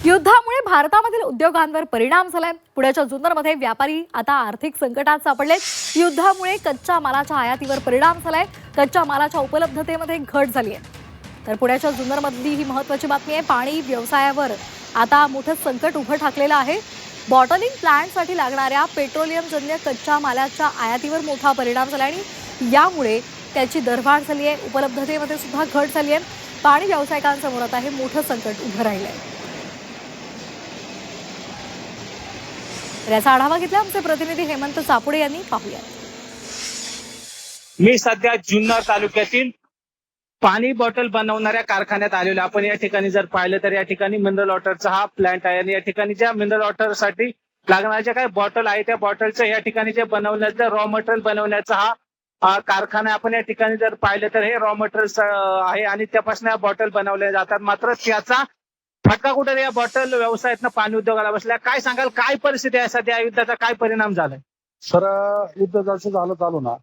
युद्धामुळे भारतामधील उद्योगांवर परिणाम झालाय। पुण्याच्या जुन्नरमध्ये व्यापारी आता आर्थिक संकटात सापडले। युद्धामुळे कच्च्या मालाच्या आयातीवर परिणाम झालाय। कच्च्या मालाच्या उपलब्धतेमध्ये घट झाली आहे। तर पुण्याच्या जुन्नरमधली ही महत्त्वाची बातमी आहे। पाणी व्यवसायावर आता मोठं संकट उभं ठाकलेलं आहे। बॉटलिंग प्लांटसाठी लागणाऱ्या पेट्रोलियमजन्य कच्च्या मालाच्या आयातीवर मोठा परिणाम झाला आणि यामुळे त्याची दरवाढ झाली आहे। उपलब्धतेमध्ये सुद्धा घट झाली आहे। पाणी व्यावसायिकांसमोर आता हे मोठं संकट उभं राहिलं आहे। याचा आढावा घेतला आमचे प्रतिनिधी हेमंत चापुडे यांनी। पाहूया। मी सध्या जुन्नर तालुक्यातील पाणी बॉटल बनवणाऱ्या कारखान्यात आलेलो। आपण या ठिकाणी जर पाहिलं तर या ठिकाणी मिनरल वॉटरचा हा प्लांट आहे आणि या ठिकाणी ज्या मिनरल वॉटरसाठी लागणाऱ्या ज्या काही बॉटल आहे त्या बॉटलचं या ठिकाणी जे बनवण्याचं रॉ मटेरियल बनवण्याचा हा कारखाना आपण या ठिकाणी जर पाहिलं तर हे रॉ मटेरियल आहे आणि त्यापासून या बॉटल बनवल्या जातात। मात्र त्याचा फटका कुठे या बॉटल व्यवसायातनं पाणी उद्योगाला बसला। काय सांगाल, काय परिस्थिती आहे सध्या, युद्धाचा काय परिणाम झालाय? सर, युद्ध जसं झालं चालू ना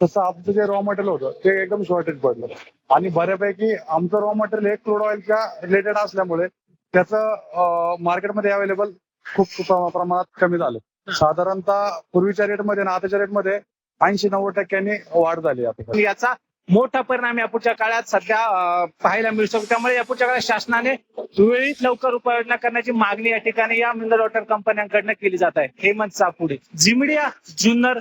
तसं आमचं जे रॉ मटेरियल होतं ते एकदम शॉर्टेज पडलं आणि बऱ्यापैकी आमचं रॉ मटेरियल हे क्रूड ऑइलच्या रिलेटेड असल्यामुळे त्याचं मार्केटमध्ये अवेलेबल खूप प्रमाणात कमी झालं। साधारणतः पूर्वीच्या रेटमध्ये आणि आताच्या रेटमध्ये 80-90% वाढ झाली आता। याचा मोठा परिणाम या पुढच्या काळात सध्या पाहायला मिळू शकतो। त्यामुळे या पुढच्या काळात शासनाने वेळीच लवकर उपाययोजना करण्याची मागणी या ठिकाणी या मिनरल वॉटर कंपन्यांकडनं केली जात आहे। हेमंत चापुडे, झी मीडिया, जुन्नर।